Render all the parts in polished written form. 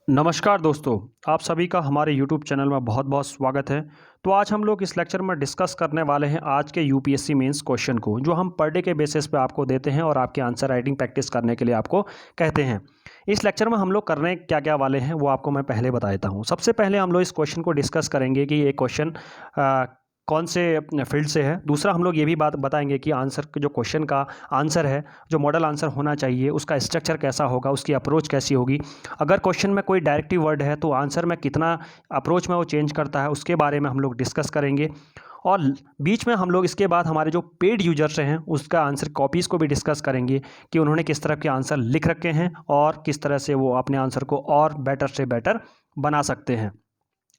नमस्कार दोस्तों, आप सभी का हमारे YouTube चैनल में बहुत बहुत स्वागत है। तो आज हम लोग इस लेक्चर में डिस्कस करने वाले हैं आज के यूपीएससी मेंस क्वेश्चन को, जो हम पर डे के बेसिस पे आपको देते हैं और आपके आंसर राइटिंग प्रैक्टिस करने के लिए आपको कहते हैं। इस लेक्चर में हम लोग करने क्या क्या वाले हैं वो आपको मैं पहले बता देता हूँ। सबसे पहले हम लोग इस क्वेश्चन को डिस्कस करेंगे कि ये क्वेश्चन कौन से फील्ड से है। दूसरा हम लोग ये भी बात बताएंगे कि आंसर जो क्वेश्चन का आंसर है, जो मॉडल आंसर होना चाहिए, उसका स्ट्रक्चर कैसा होगा, उसकी अप्रोच कैसी होगी। अगर क्वेश्चन में कोई डायरेक्टिव वर्ड है तो आंसर में कितना अप्रोच में वो चेंज करता है, उसके बारे में हम लोग डिस्कस करेंगे। और बीच में हम लोग इसके बाद हमारे जो पेड यूजर्स हैं उसका आंसर कॉपीज़ को भी डिस्कस करेंगे कि उन्होंने किस तरह के आंसर लिख रखे हैं और किस तरह से वो अपने आंसर को और बेटर से बेटर बना सकते हैं।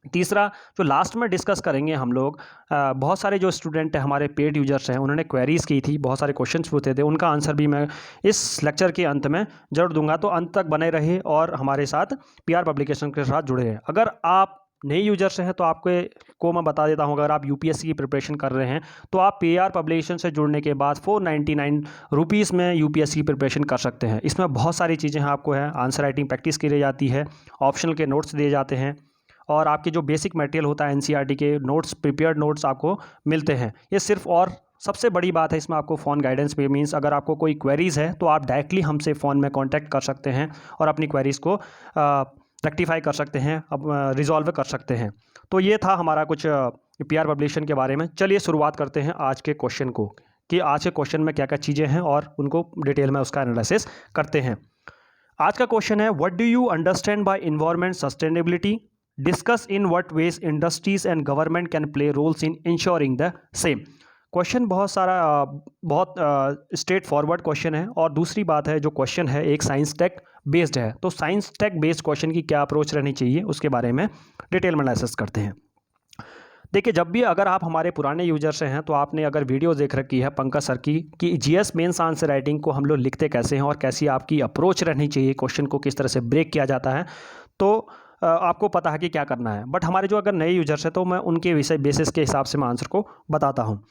तीसरा जो लास्ट में डिस्कस करेंगे हम लोग, बहुत सारे जो स्टूडेंट हैं हमारे पेड यूजर्स हैं, उन्होंने क्वेरीज़ की थी, बहुत सारे क्वेश्चंस पूछे थे, उनका आंसर भी मैं इस लेक्चर के अंत में जरूर दूंगा। तो अंत तक बने रहे और हमारे साथ पीआर पब्लिकेशन के साथ जुड़े रहे। अगर आप नए यूजर्स हैं तो आपको मैं बता देता हूं, अगर आप यूपीएससी की प्रिपरेशन कर रहे हैं तो आप पीआर पब्लिकेशन से जुड़ने के बाद 499 रुपीज़ में यूपीएससी की प्रिपरेशन कर सकते हैं। इसमें बहुत सारी चीज़ें आपको है, आंसर राइटिंग प्रैक्टिस की जाती है, ऑप्शनल के नोट्स दिए जाते हैं और आपके जो बेसिक मटेरियल होता है एनसीईआरटी के नोट्स, प्रिपेयर्ड नोट्स आपको मिलते हैं। ये सिर्फ, और सबसे बड़ी बात है इसमें आपको फ़ोन गाइडेंस भी मीन्स अगर आपको कोई क्वेरीज़ है तो आप डायरेक्टली हमसे फ़ोन में कांटेक्ट कर सकते हैं और अपनी क्वेरीज़ को रेक्टिफाई कर सकते हैं, अब रिजॉल्व कर सकते हैं। तो ये था हमारा कुछ पीआर पब्लिकेशन के बारे में। चलिए शुरुआत करते हैं आज के क्वेश्चन को, कि आज के क्वेश्चन में क्या क्या चीज़ें हैं और उनको डिटेल में उसका एनालिसिस करते हैं। आज का क्वेश्चन है, what do you understand by environment sustainability, discuss in what ways industries and government can play roles in ensuring the same. Question बहुत स्ट्रेट फॉरवर्ड क्वेश्चन है। और दूसरी बात है, जो क्वेश्चन है एक साइंस टेक बेस्ड है, तो साइंस टेक बेस्ड क्वेश्चन की क्या अप्रोच रहनी चाहिए उसके बारे में डिटेल में एनालिसिस करते हैं। देखिए, जब भी अगर आप हमारे पुराने यूजर से हैं तो आपने अगर वीडियो देख रखी है पंकज सर की कि जीएस मेंस आंसर राइटिंग को हम लोग लिखते कैसे हैं और कैसी आपकी अप्रोच रहनी चाहिए, क्वेश्चन को किस तरह से ब्रेक किया जाता है, तो आपको पता है कि क्या करना है। बट हमारे जो अगर नए यूजर्स हैं तो मैं उनके विषय बेसिस के हिसाब से मैं आंसर को बताता हूँ।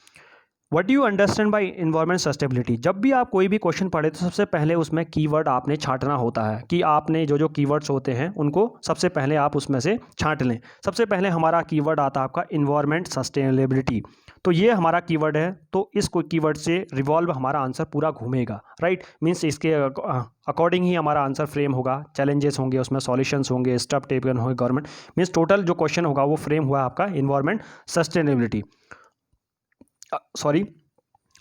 What do you understand by environment sustainability. जब भी आप कोई भी क्वेश्चन पढ़े तो सबसे पहले उसमें कीवर्ड आपने छांटना होता है, कि आपने जो जो कीवर्ड्स होते हैं उनको सबसे पहले आप उसमें से छांट लें। सबसे पहले हमारा कीवर्ड आता है आपका एनवायरमेंट सस्टेनेबिलिटी। तो ये हमारा कीवर्ड है, तो इस कीवर्ड से रिवॉल्व हमारा आंसर पूरा घूमेगा, राइट। मीन्स इसके अकॉर्डिंग ही हमारा आंसर फ्रेम होगा, चैलेंजेस होंगे उसमें, सॉल्यूशंस होंगे, स्टेप टेकन होंगे गवर्नमेंट, मीन्स टोटल जो क्वेश्चन होगा वो फ्रेम हुआ आपका एनवायरमेंट सस्टेनेबिलिटी। सॉरी,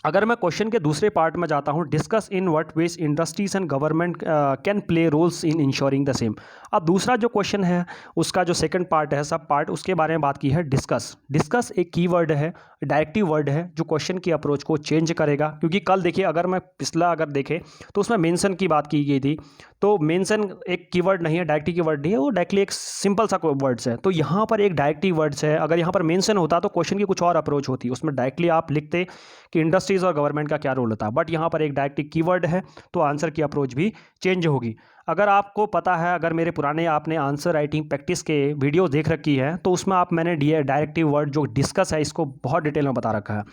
अगर मैं क्वेश्चन के दूसरे पार्ट में जाता हूं, discuss in what ways industries and government can play roles in ensuring the same. अब दूसरा जो क्वेश्चन है उसका जो सेकंड पार्ट है, सब पार्ट, उसके बारे में बात की है डिस्कस। डिस्कस एक कीवर्ड है, डायरेक्टिव वर्ड है, जो क्वेश्चन की अप्रोच को चेंज करेगा। क्योंकि कल देखिए, अगर मैं पिछला अगर देखें तो उसमें मेंशन की बात की गई थी, तो मेंशन एक कीवर्ड नहीं है, डायरेक्टिव कीवर्ड नहीं है, वो डायरेक्टली एक सिंपल सा वर्ड्स है। तो यहाँ पर एक डायरेक्टिव वर्ड्स है, अगर यहाँ पर मेंशन होता तो क्वेश्चन की कुछ और अप्रोच होती, उसमें डायरेक्टली आप लिखते कि इंडस्ट्रीज और गवर्नमेंट का क्या रोल होता है। बट यहाँ पर एक डायरेक्टिव कीवर्ड है तो आंसर की अप्रोच भी चेंज होगी। अगर आपको पता है, अगर मेरे पुराने आपने आंसर राइटिंग प्रैक्टिस के वीडियो देख रखी है तो उसमें आप मैंने डायरेक्टिव वर्ड जो डिस्कस है इसको बहुत डिटेल में बता रखा है।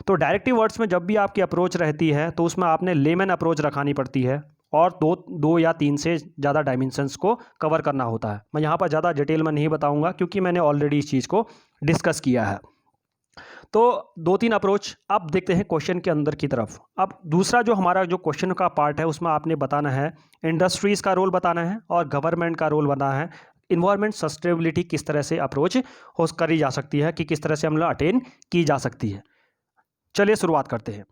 तो डायरेक्टिव वर्ड्स में जब भी आपकी अप्रोच रहती है तो उसमें आपने लेमन अप्रोच रखानी पड़ती है और दो या तीन से ज़्यादा डायमेंशंस को कवर करना होता है। मैं यहाँ पर ज़्यादा डिटेल में नहीं बताऊँगा क्योंकि मैंने ऑलरेडी इस चीज़ को डिस्कस किया है। तो दो तीन अप्रोच अब देखते हैं क्वेश्चन के अंदर की तरफ। अब दूसरा जो हमारा जो क्वेश्चन का पार्ट है उसमें आपने बताना है इंडस्ट्रीज़ का रोल बताना है और गवर्नमेंट का रोल बताना है। इन्वायरमेंट सस्टेनेबिलिटी किस तरह से अप्रोच हो करी जा सकती है, कि किस तरह से हम लोग अटेन की जा सकती है। चलिए शुरुआत करते हैं।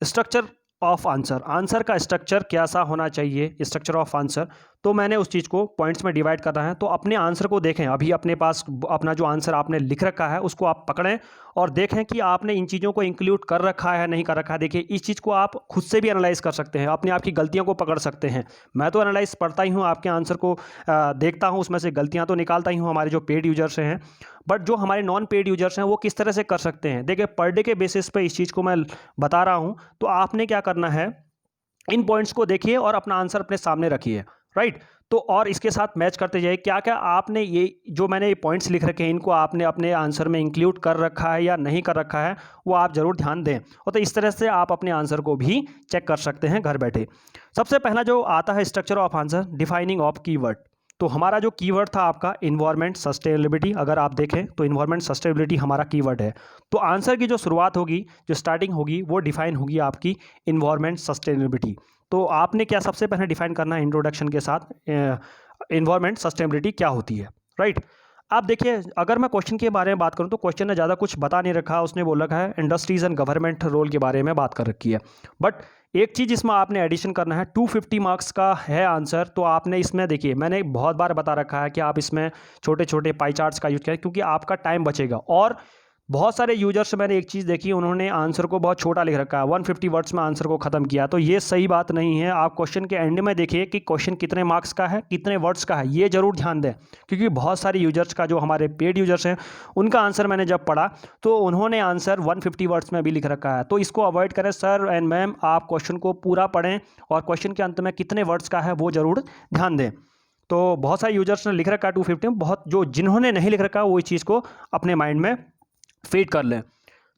स्ट्रक्चर ऑफ आंसर, आंसर का स्ट्रक्चर कैसा होना चाहिए, स्ट्रक्चर ऑफ आंसर। तो मैंने उस चीज़ को पॉइंट्स में डिवाइड करना है। तो अपने आंसर को देखें, अभी अपने पास अपना जो आंसर आपने लिख रखा है उसको आप पकड़ें और देखें कि आपने इन चीज़ों को इंक्लूड कर रखा है नहीं कर रखा है। देखिए, इस चीज़ को आप खुद से भी एनालाइज कर सकते हैं, अपने आप की गलतियों को पकड़ सकते हैं। मैं तो एनालाइज पढ़ता ही हूँ, आपके आंसर को देखता हूँ, उसमें से गलतियाँ तो निकालता ही हूँ, हमारे जो पेड यूजर्स हैं। बट जो हमारे नॉन पेड यूजर्स हैं वो किस तरह से कर सकते हैं, देखिए पर डे के बेसिस पे इस चीज़ को मैं बता रहा हूँ। तो आपने क्या करना है, इन पॉइंट्स को देखिए और अपना आंसर अपने सामने रखिए, राइट। तो और इसके साथ मैच करते जाइए, क्या क्या आपने ये जो मैंने ये पॉइंट्स लिख रखे हैं इनको आपने अपने आंसर में इंक्लूड कर रखा है या नहीं कर रखा है, वो आप ज़रूर ध्यान दें। और तो इस तरह से आप अपने आंसर को भी चेक कर सकते हैं घर बैठे। सबसे पहला जो आता है structure of answer, defining of keyword. तो हमारा जो कीवर्ड था आपका इन्वायरमेंट सस्टेनेबिलिटी, अगर आप देखें तो इन्वायरमेंट सस्टेनेबिलिटी हमारा कीवर्ड है। तो आंसर की जो शुरुआत होगी, जो स्टार्टिंग होगी, वो डिफाइन होगी आपकी इन्वायरमेंट सस्टेनेबिलिटी। तो आपने क्या सबसे पहले डिफाइन करना है इंट्रोडक्शन के साथ, इन्वायरमेंट सस्टेनेबिलिटी क्या होती है, राइट। आप देखिए, अगर मैं क्वेश्चन के बारे में बात करूं तो क्वेश्चन ने ज़्यादा कुछ बता नहीं रखा, उसने बोल रखा है इंडस्ट्रीज एंड गवर्नमेंट रोल के बारे में बात कर रखी है। बट एक चीज़ इसमें आपने एडिशन करना है, 250 मार्क्स का है आंसर। तो आपने इसमें देखिए, मैंने बहुत बार बता रखा है कि आप इसमें छोटे छोटे पाई चार्ट्स का यूज़ करें, क्योंकि आपका टाइम बचेगा। और बहुत सारे यूजर्स से मैंने एक चीज़ देखी, उन्होंने आंसर को बहुत छोटा लिख रखा है, 150 वर्ड्स में आंसर को ख़त्म किया। तो ये सही बात नहीं है। आप क्वेश्चन के एंड में देखिए कि क्वेश्चन कितने मार्क्स का है, कितने वर्ड्स का है, ये जरूर ध्यान दें। क्योंकि बहुत सारे यूजर्स का, जो हमारे पेड यूजर्स हैं, उनका आंसर मैंने जब पढ़ा तो उन्होंने आंसर 150 वर्ड्स में भी लिख रखा है। तो इसको अवॉइड करें सर एंड मैम, आप क्वेश्चन को पूरा पढ़ें और क्वेश्चन के अंत में कितने वर्ड्स का है वो ज़रूर ध्यान दें। तो बहुत सारे यूजर्स ने लिख रखा है 250 में, बहुत जो जिन्होंने नहीं लिख रखा वो इस चीज़ को अपने माइंड में फीड कर लें।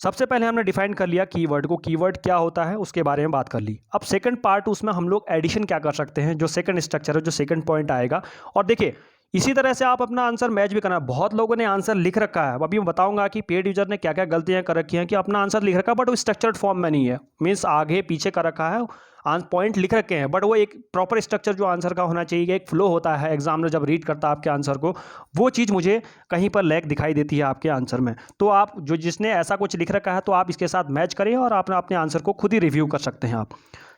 सबसे पहले हमने डिफाइन कर लिया कीवर्ड को, कीवर्ड क्या होता है उसके बारे में बात कर ली। अब सेकंड पार्ट, उसमें हम लोग एडिशन क्या कर सकते हैं, जो सेकंड स्ट्रक्चर है, जो सेकंड पॉइंट आएगा। और देखिए, इसी तरह से आप अपना आंसर मैच भी करना। बहुत लोगों ने आंसर लिख रखा है, अभी मैं बताऊंगा कि पेड यूजर ने क्या क्या गलतियां कर रखी हैं कि अपना आंसर लिख रखा है बट वो स्ट्रक्चर्ड फॉर्म में नहीं है, मीन्स आगे पीछे कर रखा है, पॉइंट लिख रखे हैं बट वो एक प्रॉपर स्ट्रक्चर जो आंसर का होना चाहिए, एक फ्लो होता है एग्जामिनर जब रीड करता है आपके आंसर को, वो चीज़ मुझे कहीं पर लैग दिखाई देती है आपके आंसर में। तो आप जो जिसने ऐसा कुछ लिख रखा है तो आप इसके साथ मैच करें और आप अपने आंसर को खुद ही रिव्यू कर सकते हैं आप।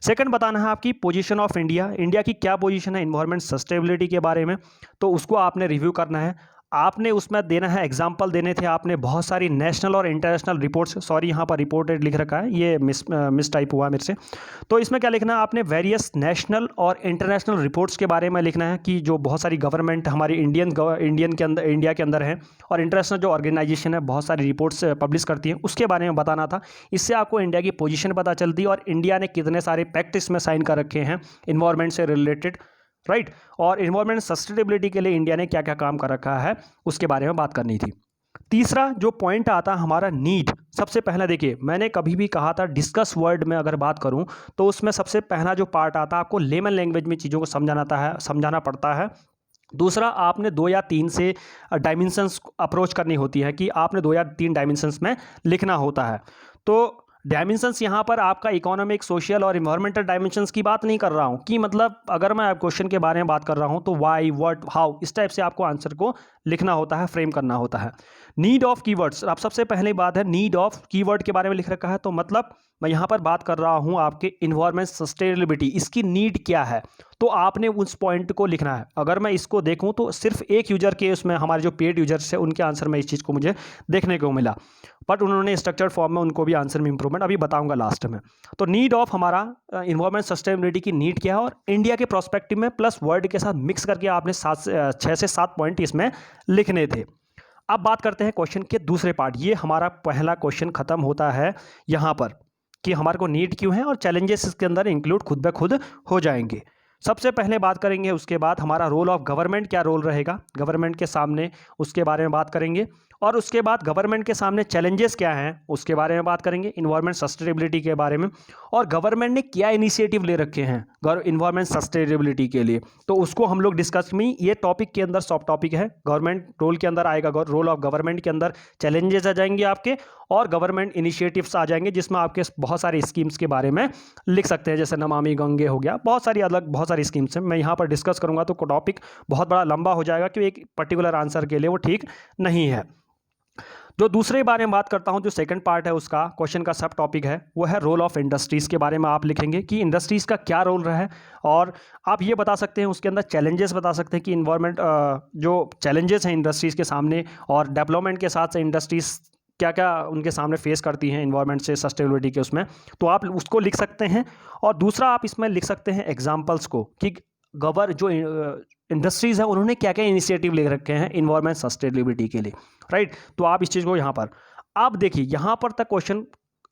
सेकंड बताना है आपकी पोजीशन ऑफ इंडिया, इंडिया की क्या पोजीशन है इन्वायरमेंट सस्टेनेबिलिटी के बारे में, तो उसको आपने रिव्यू करना है। आपने उसमें देना है एग्जाम्पल देने थे आपने बहुत सारी नेशनल और इंटरनेशनल रिपोर्ट्स, सॉरी यहाँ पर रिपोर्टेड लिख रखा है, ये मिस टाइप हुआ मेरे से। तो इसमें क्या लिखना है आपने, वेरियस नेशनल और इंटरनेशनल रिपोर्ट्स के बारे में लिखना है कि जो बहुत सारी गवर्नमेंट हमारी इंडिया के अंदर है और इंटरनेशनल जो ऑर्गेनाइजेशन है बहुत सारी रिपोर्ट्स पब्लिश करती हैं, उसके बारे में बताना था। इससे आपको इंडिया की पोजीशन पता चलती है और इंडिया ने कितने सारे पैक्ट इसमें साइन कर रखे हैं इन्वायरमेंट से रिलेटेड, राइट। और इन्वायरमेंट सस्टेनेबिलिटी के लिए इंडिया ने क्या क्या काम कर रखा है उसके बारे में बात करनी थी। तीसरा जो पॉइंट आता है हमारा नीड। सबसे पहला देखिए, मैंने कभी भी कहा था डिस्कस वर्ड में अगर बात करूं तो उसमें सबसे पहला जो पार्ट आता है, आपको लेमन लैंग्वेज में चीज़ों को समझाना पड़ता है। दूसरा, आपने 2 या 3 से डायमेंशंस अप्रोच करनी होती है कि आपने 2 या 3 डायमेंशंस में लिखना होता है। तो डायमेंशंस यहाँ पर आपका इकोनॉमिक, सोशल और इन्वायरमेंटल डायमेंशंस की बात नहीं कर रहा हूँ कि मतलब अगर मैं क्वेश्चन के बारे में बात कर रहा हूँ तो वाई, व्हाट, हाउ, इस टाइप से आपको आंसर को लिखना होता है, फ्रेम करना होता है। नीड ऑफ कीवर्ड्स, आप सबसे पहले बात है नीड ऑफ कीवर्ड के बारे में लिख रखा है, तो मतलब मैं यहाँ पर बात कर रहा हूँ आपके इन्वायरमेंट सस्टेनेबिलिटी, इसकी नीड क्या है, तो आपने उस पॉइंट को लिखना है। अगर मैं इसको देखूँ तो सिर्फ एक यूजर के, उसमें हमारे जो पेड यूजर्स हैं उनके आंसर में इस चीज़ को मुझे देखने को मिला, बट उन्होंने स्ट्रक्चर्ड फॉर्म में उनको भी आंसर में इंप्रूवमेंट अभी बताऊंगा लास्ट में। तो नीड ऑफ हमारा इन्वायरमेंट सस्टेनेबिलिटी की नीड क्या है और इंडिया के प्रोस्पेक्टिव में प्लस वर्ड के साथ मिक्स करके आपने 6 से 7 पॉइंट इसमें लिखने थे। अब बात करते हैं क्वेश्चन के दूसरे पार्ट। ये हमारा पहला क्वेश्चन खत्म होता है यहाँ पर कि हमारे को नीड क्यों है और चैलेंजेस इसके अंदर इंक्लूड खुद ब खुद हो जाएंगे। सबसे पहले बात करेंगे, उसके बाद हमारा रोल ऑफ गवर्नमेंट, क्या रोल रहेगा गवर्नमेंट के सामने, उसके बारे में बात करेंगे। और उसके बाद गवर्नमेंट के सामने चैलेंजेस क्या हैं उसके बारे में बात करेंगे, इन्वायरमेंट सस्टेनेबिलिटी के बारे में, और गवर्नमेंट ने क्या इनिशिएटिव ले रखे हैं इन्वायरमेंट सस्टेनेबिलिटी के लिए, तो उसको हम लोग डिस्कस में, ये टॉपिक के अंदर सब टॉपिक है। गवर्नमेंट रोल के अंदर आएगा, रोल ऑफ गवर्नमेंट के अंदर चैलेंजेस आ जाएंगे आपके और गवर्नमेंट इनिशिएटिव्स आ जाएंगे जिसमें आपके बहुत सारी स्कीम्स के बारे में लिख सकते हैं, जैसे नमामि गंगे हो गया, बहुत सारी स्कीम्स हैं। मैं यहाँ पर डिस्कस करूँगा तो टॉपिक बहुत बड़ा लंबा हो जाएगा क्योंकि एक पर्टिकुलर आंसर के लिए वो ठीक नहीं है। जो दूसरे बारे में बात करता हूं, जो सेकंड पार्ट है उसका क्वेश्चन का सब टॉपिक है वो है रोल ऑफ इंडस्ट्रीज़ के बारे में आप लिखेंगे कि इंडस्ट्रीज़ का क्या रोल रहा है, और आप ये बता सकते हैं उसके अंदर चैलेंजेस बता सकते हैं कि इन्वायरमेंट जो चैलेंजेस हैं इंडस्ट्रीज़ के सामने और डेवलपमेंट के साथ से इंडस्ट्रीज़ क्या क्या उनके सामने फेस करती हैं इन्वायरमेंट से सस्टेनेबिलिटी के उसमें, तो आप उसको लिख सकते हैं। और दूसरा आप इसमें लिख सकते हैं एग्जाम्पल्स को कि जो इंडस्ट्रीज़ हैं उन्होंने क्या क्या इनिशिएटिव ले रखे हैं इन्वायरमेंट सस्टेनेबिलिटी के लिए, राइट। तो आप इस चीज़ को यहाँ पर, आप देखिए यहाँ पर तक क्वेश्चन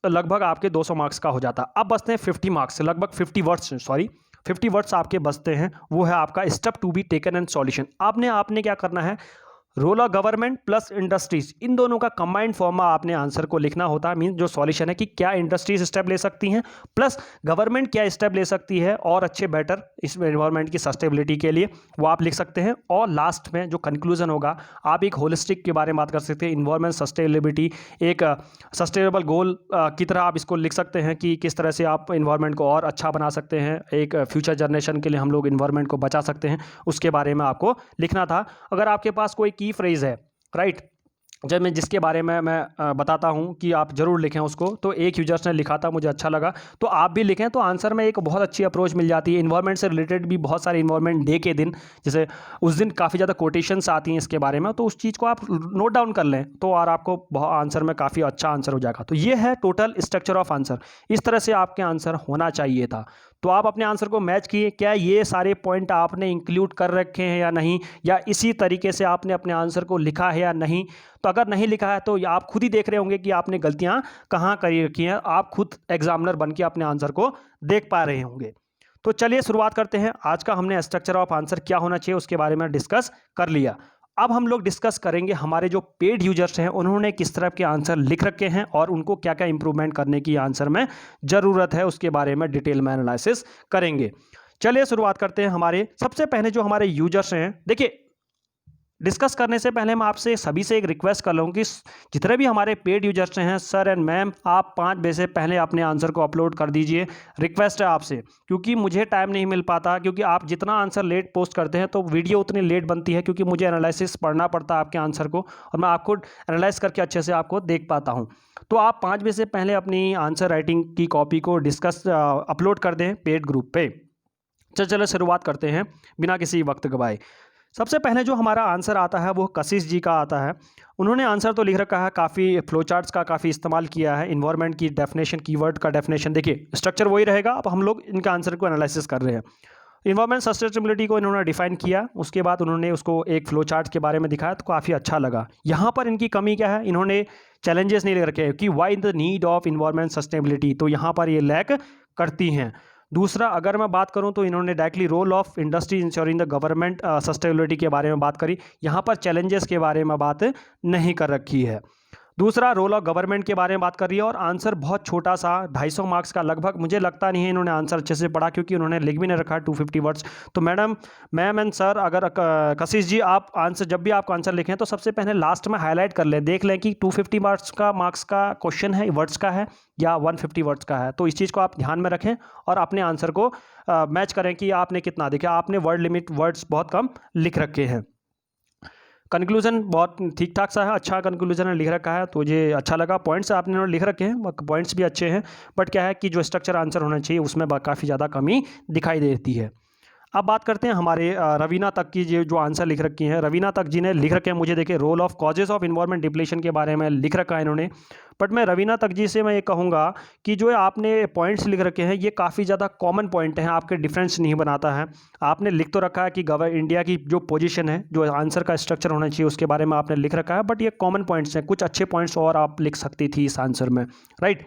लगभग आपके 200 मार्क्स का हो जाता है। अब बचते हैं 50 मार्क्स, लगभग 50 वर्ड्स आपके बचते हैं। वो है आपका step to be taken and solution. आपने क्या करना है, role of government plus industries, इन दोनों का कंबाइंड फॉर्म में आपने आंसर को लिखना होता है। मीन जो सॉल्यूशन है कि क्या इंडस्ट्रीज स्टेप ले सकती हैं प्लस गवर्नमेंट क्या स्टेप ले सकती है और अच्छे बेटर इस एनवायरनमेंट की सस्टेनेबिलिटी के लिए, वो आप लिख सकते हैं। और लास्ट में जो कंक्लूजन होगा, आप एक होलिस्टिक के बारे में बात कर सकते हैं, इन्वायरमेंट सस्टेनेबिलिटी एक सस्टेनेबल गोल की तरह आप इसको लिख सकते हैं कि किस तरह से आप इन्वायरमेंट को और अच्छा बना सकते हैं, एक फ्यूचर जनरेशन के लिए हम लोग इन्वायरमेंट को बचा सकते हैं, उसके बारे में आपको लिखना था। अगर आपके पास कोई की फ्रेज है, राइट, जब मैं जिसके बारे में मैं बताता हूं कि आप ज़रूर लिखें उसको, तो एक यूजर्स ने लिखा था, मुझे अच्छा लगा, तो आप भी लिखें, तो आंसर में एक बहुत अच्छी अप्रोच मिल जाती है। इन्वायरमेंट से रिलेटेड भी बहुत सारे इन्वायरमेंट डे के दिन, जैसे उस दिन काफ़ी ज़्यादा कोटेशंस आती हैं इसके बारे में, तो उस चीज़ को आप नोट डाउन कर लें तो और आपको बहुत आंसर में काफ़ी अच्छा आंसर हो जाएगा। तो ये है टोटल स्ट्रक्चर ऑफ आंसर, इस तरह से आपके आंसर होना चाहिए था। तो आप अपने आंसर को मैच किए, क्या ये सारे पॉइंट आपने इंक्लूड कर रखे हैं या नहीं, या इसी तरीके से आपने अपने आंसर को लिखा है या नहीं। तो अगर नहीं लिखा है तो आप खुद ही देख रहे होंगे कि आपने गलतियां कहाँ करी रखी हैं, आप खुद एग्जामिनर बन के अपने आंसर को देख पा रहे होंगे। तो चलिए शुरुआत करते हैं। आज का हमने स्ट्रक्चर ऑफ आंसर क्या होना चाहिए उसके बारे में डिस्कस कर लिया। अब हम लोग डिस्कस करेंगे हमारे जो पेड यूजर्स हैं उन्होंने किस तरह के आंसर लिख रखे हैं और उनको क्या क्या इंप्रूवमेंट करने की आंसर में ज़रूरत है, उसके बारे में डिटेल में एनालिसिस करेंगे। चलिए शुरुआत करते हैं। हमारे सबसे पहले जो हमारे यूजर्स हैं, देखिए डिस्कस करने से पहले मैं आपसे सभी से एक रिक्वेस्ट कर लूँ कि जितने भी हमारे पेड यूजर्स हैं, सर एंड मैम, आप 5 बजे से पहले अपने आंसर को अपलोड कर दीजिए। रिक्वेस्ट है आपसे, क्योंकि मुझे टाइम नहीं मिल पाता, क्योंकि आप जितना आंसर लेट पोस्ट करते हैं तो वीडियो उतनी लेट बनती है, क्योंकि मुझे एनालिसिस पढ़ना पड़ता है आपके आंसर को और मैं आपको एनालाइज करके अच्छे से आपको देख पाता हूँ। तो आप 5 बजे से पहले अपनी आंसर राइटिंग की कॉपी को अपलोड कर दें पेड ग्रुप पे। चलो शुरुआत करते हैं बिना किसी वक्त गवाए। सबसे पहले जो हमारा आंसर आता है वो कशिश जी का आता है। उन्होंने आंसर तो लिख रखा है, काफ़ी फ्लो चार्ट्स का काफ़ी इस्तेमाल किया है, इन्वायरमेंट की डेफिनेशन, कीवर्ड का डेफिनेशन, देखिए स्ट्रक्चर वही रहेगा। अब हम लोग इनका आंसर को एनालिसिस कर रहे हैं। इन्वायरमेंट सस्टेनेबिलिटी को इन्होंने डिफाइन किया, उसके बाद उन्होंने उसको एक फ्लो चार्ट के बारे में दिखाया, तो काफ़ी अच्छा लगा। यहाँ पर इनकी कमी क्या है, इन्होंने चैलेंजेस नहीं लिख रखे कि why the need of environment sustainability, तो यहाँ पर ये लैक करती हैं। दूसरा, अगर मैं बात करूं तो इन्होंने directly role of industry ensuring the government sustainability के बारे में बात करी, यहाँ पर चैलेंजेस के बारे में बात नहीं कर रखी है। दूसरा, रोल ऑफ गवर्नमेंट के बारे में बात कर रही है और आंसर बहुत छोटा सा 250 मार्क्स का लगभग। मुझे लगता नहीं है इन्होंने आंसर अच्छे से पढ़ा, क्योंकि उन्होंने लिख भी नहीं रखा 250 वर्ड्स। तो मैम एंड सर, अगर कशिश जी आप आंसर, जब भी आपको आंसर लिखें तो सबसे पहले लास्ट में हाईलाइट कर लें, देख लें कि 250 मार्क्स का क्वेश्चन है, वर्ड्स का है या 150 वर्ड्स का है। तो इस चीज़ को आप ध्यान में रखें और अपने आंसर को मैच करें कि आपने कितना देखा। आपने वर्ड्स बहुत कम लिख रखे हैं। कंक्लूजन बहुत ठीक ठाक सा है, अच्छा कंक्लूजन लिख रखा है, तो मुझे अच्छा लगा। पॉइंट्स आपने लिख रखे हैं, पॉइंट्स भी अच्छे हैं, बट क्या है कि जो स्ट्रक्चर आंसर होना चाहिए उसमें काफ़ी ज़्यादा कमी दिखाई देती है। अब बात करते हैं हमारे रवीना तक की, जो आंसर लिख रखी हैं। रवीना तक जी ने लिख रखे हैं, मुझे देखिए role of causes of environment depletion के बारे में लिख रखा है इन्होंने। बट मैं रवीना तक जी से मैं ये कहूँगा कि जो आपने पॉइंट्स लिख रखे हैं ये काफ़ी ज़्यादा कॉमन पॉइंट हैं, आपके डिफरेंस नहीं बनाता है। आपने लिख तो रखा है कि इंडिया की जो पोजीशन है, जो आंसर का स्ट्रक्चर होना चाहिए उसके बारे में आपने लिख रखा है, बट ये कॉमन पॉइंट्स हैं। कुछ अच्छे पॉइंट्स और आप लिख सकती थी इस आंसर में, राइट।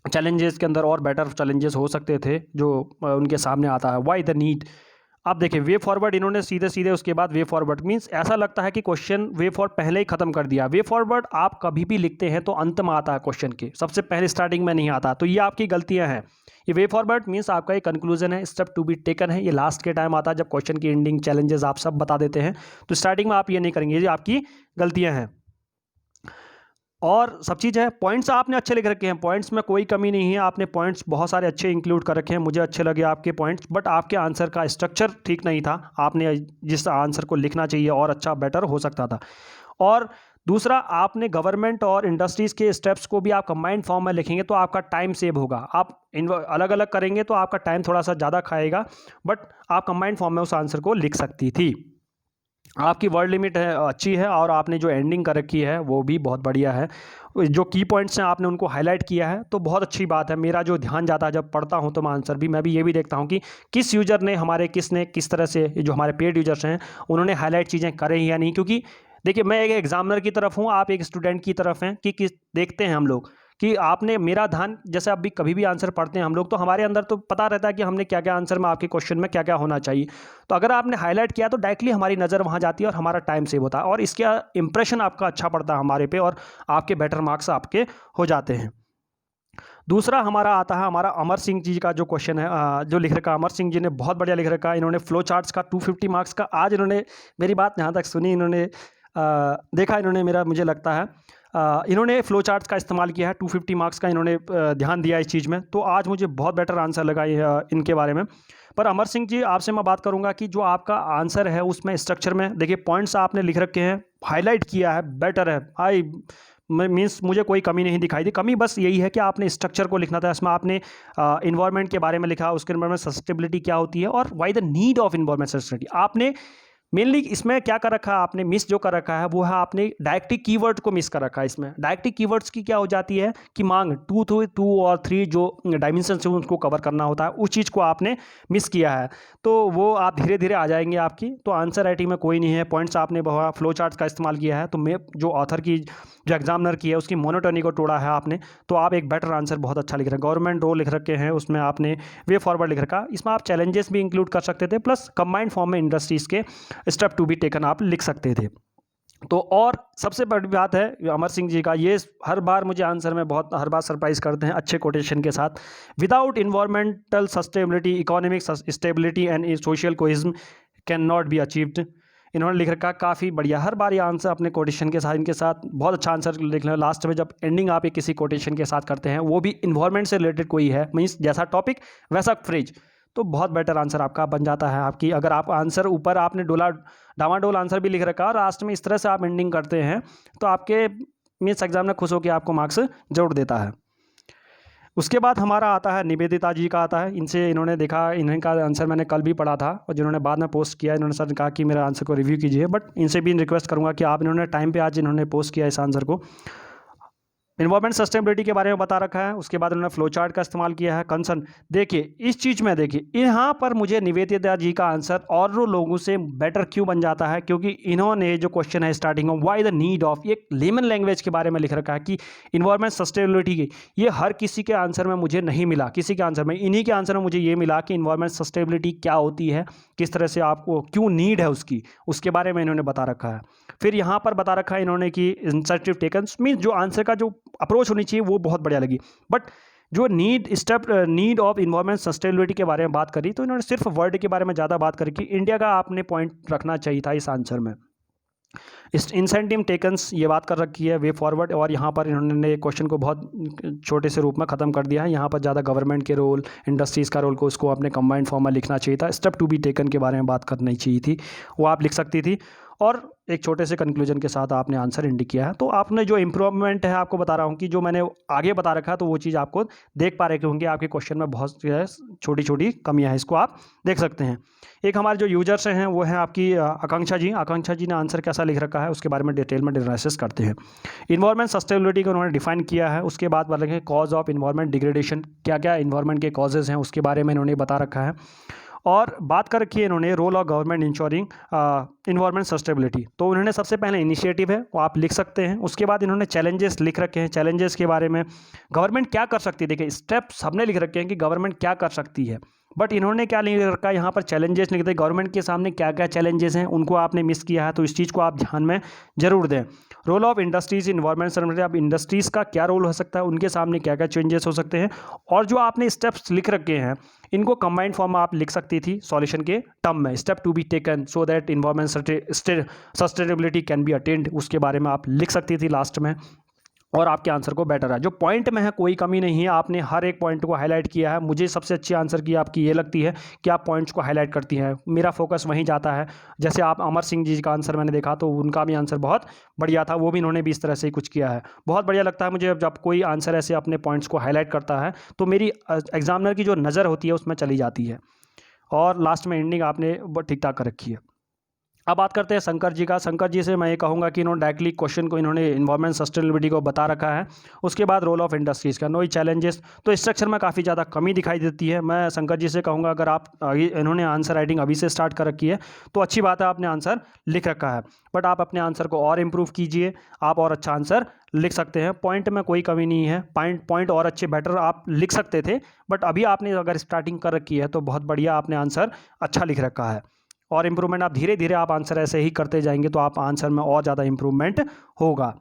चैलेंजेस के अंदर और बेटर चैलेंजेस हो सकते थे जो उनके सामने आता है। वाई द नीड, आप देखिए वे फॉरवर्ड इन्होंने सीधे सीधे उसके बाद वे फॉरवर्ड मीन्स ऐसा लगता है कि क्वेश्चन वे फॉर पहले ही खत्म कर दिया। वे फॉरवर्ड आप कभी भी लिखते हैं तो अंत में आता है क्वेश्चन के, सबसे पहले स्टार्टिंग में नहीं आता, तो ये आपकी गलतियां हैं। ये वे फॉरवर्ड मीन्स आपका एक कंक्लूजन है, स्टेप टू बी टेकन है, ये लास्ट के टाइम आता है जब क्वेश्चन की एंडिंग चैलेंजेस आप सब बता देते हैं। तो स्टार्टिंग में आप ये नहीं करेंगे, ये आपकी गलतियाँ हैं। और सब चीज़ है, पॉइंट्स आपने अच्छे लिख रखे हैं, पॉइंट्स में कोई कमी नहीं है, आपने पॉइंट्स बहुत सारे अच्छे इंक्लूड कर रखे हैं, मुझे अच्छे लगे आपके पॉइंट्स। बट आपके आंसर का स्ट्रक्चर ठीक नहीं था, आपने जिस आंसर को लिखना चाहिए और अच्छा बेटर हो सकता था। और दूसरा, आपने गवर्नमेंट और इंडस्ट्रीज़ के स्टेप्स को भी आप कंबाइंड फॉर्म में लिखेंगे तो आपका टाइम सेव होगा। आप अलग अलग करेंगे तो आपका टाइम थोड़ा सा ज़्यादा खाएगा, बट आप कंबाइंड फॉर्म में उस आंसर को लिख सकती थी। आपकी वर्ड लिमिट है अच्छी है और आपने जो एंडिंग कर रखी है वो भी बहुत बढ़िया है। जो की पॉइंट्स हैं आपने उनको हाईलाइट किया है तो बहुत अच्छी बात है। मेरा जो ध्यान जाता है जब पढ़ता हूँ तो मैं आंसर भी, मैं भी ये भी देखता हूँ कि किस यूज़र ने हमारे किस तरह से, जो हमारे पेड यूजर्स हैं उन्होंने हाईलाइट चीज़ें करें या नहीं। क्योंकि देखिए मैं एक एग्जामिनर की तरफ हूँ, आप एक स्टूडेंट की तरफ हैं कि किस देखते हैं हम लोग कि आपने मेरा ध्यान, जैसे अभी कभी भी आंसर पढ़ते हैं हम लोग, तो हमारे अंदर तो पता रहता है कि हमने क्या क्या आंसर में आपके क्वेश्चन में क्या क्या होना चाहिए। तो अगर आपने हाईलाइट किया तो डायरेक्टली हमारी नज़र वहाँ जाती है और हमारा टाइम सेव होता है, और इसका इंप्रेशन आपका अच्छा पड़ता है हमारे पे, और आपके बेटर मार्क्स आपके हो जाते हैं। दूसरा हमारा आता है हमारा अमर सिंह जी का जो क्वेश्चन है, जो लिख रखा है अमर सिंह जी ने, बहुत बढ़िया लिख रखा है इन्होंने। फ्लो चार्ट्स का 250 मार्क्स का, आज इन्होंने मेरी बात यहाँ तक सुनी, इन्होंने देखा, इन्होंने मेरा, मुझे लगता है इन्होंने फ्लो चार्ट्स का इस्तेमाल किया है। 250 मार्क्स का इन्होंने ध्यान दिया इस चीज़ में, तो आज मुझे बहुत बेटर आंसर लगा इनके बारे में। पर अमर सिंह जी, आपसे मैं बात करूंगा कि जो आपका आंसर है उसमें स्ट्रक्चर में देखिए पॉइंट्स आपने लिख रखे हैं, हाईलाइट किया है, बेटर है भाई, मीन्स मुझे कोई कमी नहीं दिखाई दी। कमी बस यही है कि आपने स्ट्रक्चर को लिखना था, इसमें आपने इन्वायरमेंट के बारे में लिखा, उसके इन्वायरमेंट सस्टेनेबिलिटी क्या होती है और why the need of environment sustainability. आपने मेनली इसमें क्या कर रखा है, आपने मिस जो कर रखा है वो है आपने डायरेक्टिव कीवर्ड को मिस कर रखा है। इसमें डायरेक्टिव कीवर्ड्स की क्या हो जाती है कि मांग 2 और 3 जो डायमेंशन से उनको कवर करना होता है, उस चीज़ को आपने मिस किया है। तो वो आप धीरे धीरे आ जाएंगे आपकी, तो आंसर राइटिंग में कोई नहीं है। पॉइंट्स आपने बहुत फ्लो चार्ट का इस्तेमाल किया है, तो मैं जो ऑथर की, जो एग्जामिनर की है, उसकी मोनोटोनी को तोड़ा है आपने, तो आप एक बेटर आंसर बहुत अच्छा लिख रहे हैं। गवर्नमेंट रोल लिख रखे हैं, उसमें आपने वे फॉरवर्ड लिख रखा, इसमें आप चैलेंजेस भी इंक्लूड कर सकते थे, प्लस कंबाइंड फॉर्म में इंडस्ट्रीज़ के स्टेप टू बी टेकन आप लिख सकते थे। तो और सबसे बड़ी बात है अमर सिंह जी का, ये हर बार मुझे आंसर में बहुत, हर बार सरप्राइज करते हैं अच्छे कोटेशन के साथ। Without environmental sustainability, economic stability and social cohesion can not be achieved. इन्होंने लिख रखा काफ़ी बढ़िया, हर बार ये आंसर अपने कोटेशन के साथ, इनके साथ बहुत अच्छा आंसर लिख लें। लास्ट में जब एंडिंग आप किसी कोटेशन के साथ करते हैं, वो भी इन्वायरमेंट से रिलेटेड कोई है, मीन्स जैसा टॉपिक वैसा फ्रेज, तो बहुत बेटर आंसर आपका बन जाता है। आपकी अगर आप आंसर ऊपर आपने डोला डामाडोल आंसर भी लिख रखा और लास्ट में इस तरह से आप एंडिंग करते हैं, तो आपके मीन्स एग्जाम में खुश होकर आपको मार्क्स जरूर देता है। उसके बाद हमारा आता है निवेदिता जी का आता है। इनसे इन्होंने देखा, इनका आंसर मैंने कल भी पढ़ा था, और जिन्होंने बाद में पोस्ट किया, इन्होंने सर कहा कि मेरे आंसर को रिव्यू कीजिए, बट इनसे भी रिक्वेस्ट करूँगा कि आप, इन्होंने टाइम पे आज इन्होंने पोस्ट किया इस आंसर को। इन्वायरमेंट सस्टेनेबिलिटी के बारे में बता रखा है, उसके बाद उन्होंने फ्लो चार्ट का इस्तेमाल किया है। कंसर्न देखिए इस चीज़ में, देखिए यहाँ पर मुझे निवेदिता जी का आंसर और लोगों से बेटर क्यों बन जाता है, क्योंकि इन्होंने जो क्वेश्चन है स्टार्टिंग में, व्हाई द नीड ऑफ, एक लेमन लैंग्वेज के बारे में लिख रखा है कि इन्वायरमेंट सस्टेनेबिलिटी की, ये हर किसी के आंसर में मुझे नहीं मिला, किसी के आंसर में, इन्हीं के आंसर में मुझे ये मिला कि इन्वायरमेंट सस्टेनेबिलिटी क्या होती है, किस तरह से आपको क्यों नीड है उसकी, उसके बारे में इन्होंने बता रखा है। फिर यहाँ पर बता रखा है इन्होंने कि इंसेंटिव टेकन, मीन जो आंसर का जो अप्रोच होनी चाहिए वो बहुत बढ़िया लगी। बट जो नीड ऑफ इन्वायरमेंट सस्टेनेबिलिटी के बारे में बात करी, तो इन्होंने सिर्फ वर्ड के बारे में ज़्यादा बात करी कि इंडिया का आपने पॉइंट रखना चाहिए था इस आंसर में। इंसेंटिव टेकन्स ये बात कर रखी है, वे फॉरवर्ड, और यहाँ पर इन्होंने क्वेश्चन को बहुत छोटे से रूप में ख़त्म कर दिया है। यहाँ पर ज़्यादा गवर्नमेंट के रोल, इंडस्ट्रीज़ का रोल को उसको अपने कंबाइंड फॉर्म में लिखना चाहिए था, स्टेप टू बी टेकन के बारे में बात करनी चाहिए थी, वो आप लिख सकती थी, और एक छोटे से कंक्लूजन के साथ आपने आंसर इंडिक किया है। तो आपने जो इम्प्रूवमेंट है, आपको बता रहा हूँ कि जो मैंने आगे बता रखा है, तो वो चीज़ आपको देख पा रहे होंगे, आपके क्वेश्चन में बहुत छोटी छोटी कमियाँ हैं, इसको आप देख सकते हैं। एक हमारे जो यूजर्स हैं वो हैं आपकी आकांक्षा जी। आकांक्षा जी ने आंसर कैसा लिख रखा है उसके बारे में डिटेल में एनालिसिस करते हैं। इन्वायरमेंट सस्टेनेबिलिटी को उन्होंने डिफाइन किया है, उसके बाद बात रखें कॉज ऑफ इन्वायरमेंट डिग्रेडेशन, क्या क्या इन्वायरमेंट के कॉजेज़ हैं उसके बारे में इन्होंने बता रखा है, और बात कर रखी है इन्होंने role of government ensuring environment sustainability. तो उन्होंने सबसे पहले इनिशिएटिव है वो आप लिख सकते हैं, उसके बाद इन्होंने चैलेंजेस लिख रखे हैं, चैलेंजेस के बारे में गवर्नमेंट क्या कर सकती है, देखिए स्टेप सबने लिख रखे हैं कि गवर्नमेंट क्या कर सकती है, बट इन्होंने क्या लिख रखा है यहाँ पर चैलेंजेस लिख दे, गवर्नमेंट के सामने क्या क्या चैलेंजेस हैं उनको आपने मिस किया है, तो इस चीज़ को आप ध्यान में जरूर दें। Role of industries environment sustainability, अब इंडस्ट्रीज़ का क्या रोल हो सकता है, उनके सामने क्या क्या चेंजेस हो सकते हैं, और जो आपने स्टेप्स लिख रखे हैं इनको कंबाइंड फॉर्म में आप लिख सकती थी सॉल्यूशन के टर्म में, step to be taken so that environment sustainability can be attend, उसके बारे में आप लिख सकती थी लास्ट में, और आपके आंसर को बेटर है। जो पॉइंट में है कोई कमी नहीं है, आपने हर एक पॉइंट को हाईलाइट किया है। मुझे सबसे अच्छी आंसर की आपकी ये लगती है कि आप पॉइंट्स को हाईलाइट करती हैं, मेरा फोकस वहीं जाता है। जैसे आप अमर सिंह जी का आंसर मैंने देखा, तो उनका भी आंसर बहुत बढ़िया था, वो भी इन्होंने भी इस तरह से ही कुछ किया है। बहुत बढ़िया लगता है मुझे जब कोई आंसर ऐसे अपने पॉइंट्स को हाईलाइट करता है, तो मेरी एग्जामिनर की जो नज़र होती है उसमें चली जाती है, और लास्ट में एंडिंग आपने ठीक ठाक कर रखी है। अब बात करते हैं शंकर जी का। शंकर जी से मैं ये कहूँगा कि इन्होंने डायरेक्टली क्वेश्चन को इन्होंने इन्वायरमेंट सस्टेनेबिलिटी को बता रखा है। उसके बाद रोल ऑफ इंडस्ट्रीज़ का, नो चैलेंजेस, तो स्ट्रक्चर में काफ़ी ज़्यादा कमी दिखाई देती है। मैं शंकर जी से कहूँगा अगर आप इन्होंने आंसर राइटिंग अभी से स्टार्ट कर रखी है तो अच्छी बात है, आपने आंसर लिख रखा है, बट आप अपने आंसर को और इम्प्रूव कीजिए, आप और अच्छा आंसर लिख सकते हैं। पॉइंट में कोई कमी नहीं है, पॉइंट और अच्छे बेटर आप लिख सकते थे, बट अभी आपने अगर स्टार्टिंग कर रखी है तो बहुत बढ़िया आपने आंसर अच्छा लिख रखा है। और इम्प्रूवमेंट आप धीरे धीरे आप आंसर ऐसे ही करते जाएंगे तो आप आंसर में और ज़्यादा इम्प्रूवमेंट होगा।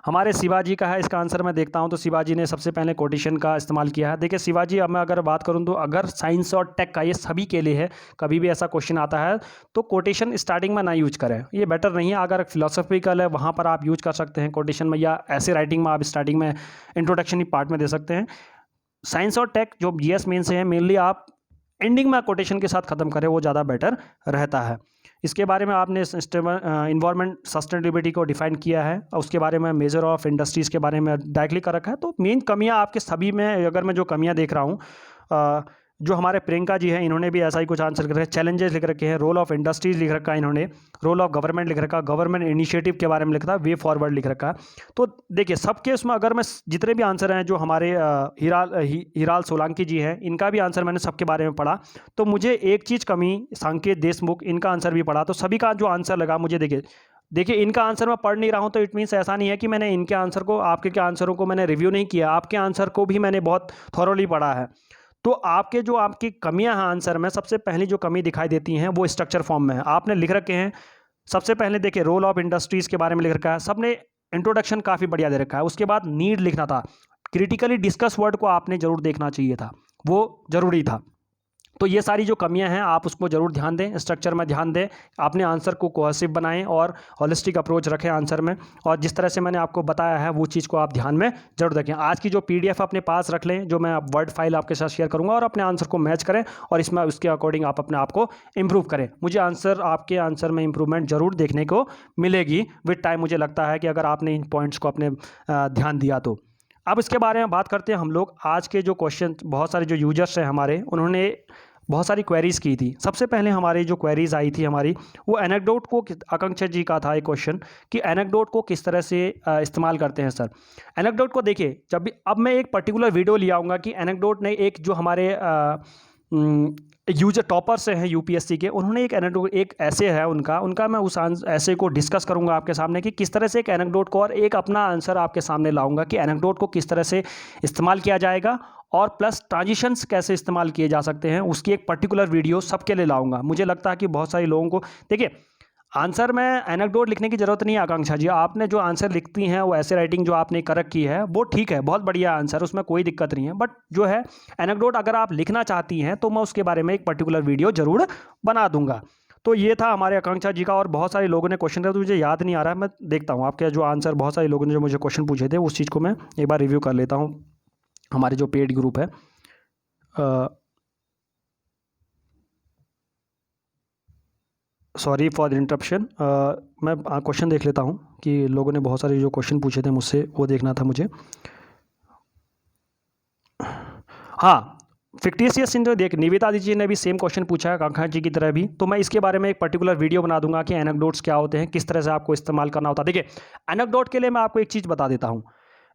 हमारे शिवाजी का है, इसका आंसर मैं देखता हूं तो शिवाजी ने सबसे पहले कोटेशन का इस्तेमाल किया है। देखिए शिवाजी, अब मैं अगर बात करूं तो अगर साइंस और टेक का, ये सभी के लिए है, कभी भी ऐसा क्वेश्चन आता है तो कोटेशन स्टार्टिंग में ना यूज करें, ये बेटर नहीं है। अगर फिलोसफिकल है वहाँ पर आप यूज कर सकते हैं कोटेशन में, या ऐसे राइटिंग में आप स्टार्टिंग में इंट्रोडक्शन पार्ट में दे सकते हैं। साइंस और टेक जो जीएस मेन से है, मेनली आप एंडिंग में कोटेशन के साथ ख़त्म करें, वो ज़्यादा बेटर रहता है। इसके बारे में आपने इन्वायरमेंट सस्टेनेबिलिटी को डिफाइन किया है, और उसके बारे में मेजर ऑफ इंडस्ट्रीज़ के बारे में डायरेक्टली कर रखा है। तो मेन कमियां आपके सभी में, अगर मैं जो कमियां देख रहा हूँ, जो हमारे प्रियंका जी हैं इन्होंने भी ऐसा ही कुछ आंसर लिख रखे हैं, चैलेंजेस लिख रखे हैं, रोल ऑफ इंडस्ट्रीज लिख रखा है इन्होंने, रोल ऑफ गवर्नमेंट लिख रखा है, गवर्नमेंट इनिशिएटिव के बारे में लिखा था, वे फॉरवर्ड लिख रखा है। तो देखिए सबके उसमें अगर मैं जितने भी आंसर हैं, जो हमारे हीराल सोलंकी जी हैं, इनका भी आंसर मैंने सबके बारे में पढ़ा, तो मुझे एक चीज़ कमी, सांकेत देशमुख, इनका आंसर भी पढ़ा, तो सभी का जो आंसर लगा मुझे, देखिए इनका आंसर मैं पढ़ नहीं रहा हूं तो इट मीन्स ऐसा नहीं है कि मैंने इनके आंसर को, आपके के आंसरों को मैंने रिव्यू नहीं किया, आपके आंसर को भी मैंने बहुत थॉरोली पढ़ा है। तो आपके जो आपकी कमियां हैं आंसर में, सबसे पहली जो कमी दिखाई देती हैं वो स्ट्रक्चर फॉर्म में है। आपने लिख रखे हैं सबसे पहले, देखिए रोल ऑफ इंडस्ट्रीज़ के बारे में लिख रखा है, सबने इंट्रोडक्शन काफ़ी बढ़िया दे रखा है। उसके बाद नीड लिखना था, क्रिटिकली डिस्कस वर्ड को आपने ज़रूर देखना चाहिए था, वो ज़रूरी था। तो ये सारी जो कमियां हैं आप उसको ज़रूर ध्यान दें, स्ट्रक्चर में ध्यान दें, अपने आंसर को कोहेसिव बनाएं और होलिस्टिक अप्रोच रखें आंसर में। और जिस तरह से मैंने आपको बताया है वो चीज़ को आप ध्यान में जरूर रखें। आज की जो पीडीएफ अपने पास रख लें, जो मैं वर्ड फाइल आपके साथ शेयर करूँगा, और अपने आंसर को मैच करें और इसमें उसके अकॉर्डिंग आप अपने आप को इम्प्रूव करें। मुझे आपके आंसर में इंप्रूवमेंट जरूर देखने को मिलेगी विद टाइम, मुझे लगता है कि अगर आपने इन पॉइंट्स को अपने ध्यान दिया तो। अब इसके बारे में बात करते हैं हम लोग। आज के जो क्वेश्चन, बहुत सारे जो यूजर्स हैं हमारे, उन्होंने बहुत सारी क्वेरीज़ की थी। सबसे पहले हमारी जो क्वेरीज़ आई थी हमारी, वो एनेक्डोट को, आकांक्षा जी का था एक क्वेश्चन कि एनेक्डोट को किस तरह से इस्तेमाल करते हैं सर। एनेक्डोट को देखिए, जब भी, अब मैं एक पर्टिकुलर वीडियो ले आऊँगा कि एनेक्डोट ने एक जो हमारे यूजर टॉपर से हैं यूपीएससी के, उन्होंने एक एनेक्डोट, एक ऐसे है उनका मैं उस ऐसे को डिस्कस करूंगा आपके सामने कि किस तरह से एक एनेक्डोट को, और एक अपना आंसर आपके सामने लाऊंगा कि एनेक्डोट को किस तरह से इस्तेमाल किया जाएगा, और प्लस ट्रांजिशंस कैसे इस्तेमाल किए जा सकते हैं, उसकी एक पर्टिकुलर वीडियो सबके लिए लाऊंगा। मुझे लगता है कि बहुत सारे लोगों को, देखिए आंसर में एनेक्डोट लिखने की ज़रूरत नहीं है आकांक्षा जी, आपने जो आंसर लिखती हैं वो ऐसे राइटिंग जो आपने कर रखी है वो ठीक है, बहुत बढ़िया आंसर, उसमें कोई दिक्कत नहीं है। बट जो है एनेक्डोट अगर आप लिखना चाहती हैं तो मैं उसके बारे में एक पर्टिकुलर वीडियो ज़रूर बना दूंगा। तो ये था हमारे आकांक्षा जी का। और बहुत सारे लोगों ने क्वेश्चन किया तो मुझे याद नहीं आ रहा है, मैं देखता हूँ आपके जो आंसर, बहुत सारे लोगों ने जो मुझे क्वेश्चन पूछे थे उस चीज़ को मैं एक बार रिव्यू कर लेता हूँ। हमारे जो पेड ग्रुप है, सॉरी फॉर द इंटरप्शन, मैं क्वेश्चन देख लेता हूँ कि लोगों ने बहुत सारे जो क्वेश्चन पूछे थे मुझसे, वो देखना था मुझे। हाँ, फिक्टिशियस सिंड्रोम, देख निवेता जी ने भी सेम क्वेश्चन पूछा है आकांक्षा जी की तरह भी, तो मैं इसके बारे में एक पर्टिकुलर वीडियो बना दूंगा कि एनेक्डोट्स क्या होते हैं, किस तरह से आपको इस्तेमाल करना होता है। देखिए एनेक्डोट के लिए मैं आपको एक चीज़ बता देता हूँ,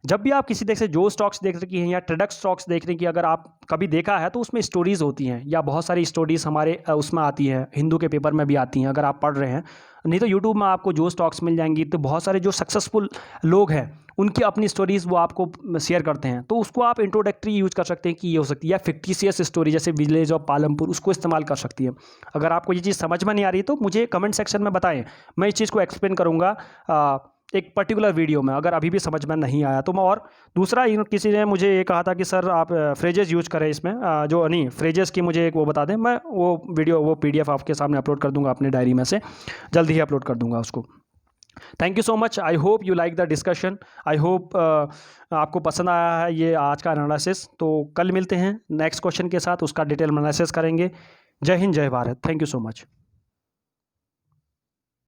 जब भी आप किसी देख से जो स्टॉक्स देख रही हैं या ट्रेडक्स स्टॉक्स देख रही हैं, अगर आप कभी देखा है तो उसमें स्टोरीज होती हैं, या बहुत सारी स्टोरीज हमारे उसमें आती हैं, हिंदू के पेपर में भी आती हैं अगर आप पढ़ रहे हैं, नहीं तो यूट्यूब में आपको जो स्टॉक्स मिल जाएंगी। तो बहुत सारे जो सक्सेसफुल लोग हैं उनकी अपनी स्टोरीज़ वो आपको शेयर करते हैं, तो उसको आप इंट्रोडक्टरी यूज़ कर सकते हैं कि ये हो सकती है, या फिक्टिशियस स्टोरी जैसे विलेज ऑफ पालमपुर, उसको इस्तेमाल कर सकती है। अगर आपको ये चीज़ समझ में नहीं आ रही तो मुझे कमेंट सेक्शन में बताएं, मैं इस चीज़ को एक्सप्लेन करूँगा एक पर्टिकुलर वीडियो में, अगर अभी भी समझ में नहीं आया तो मैं। और दूसरा, किसी ने मुझे ये कहा था कि सर आप फ्रेजेस यूज करें इसमें, जो नहीं फ्रेजेस की मुझे एक वो बता दें, मैं वो वीडियो, वो पीडीएफ आपके सामने अपलोड कर दूंगा अपने डायरी में से, जल्दी ही अपलोड कर दूंगा उसको। Thank you so much, I hope you like the discussion, I hope आपको पसंद आया है ये आज का एनालिसिस। तो कल मिलते हैं नेक्स्ट क्वेश्चन के साथ, उसका डिटेल एनालिसिस करेंगे। जय हिंद, जय Bharat, thank you so much.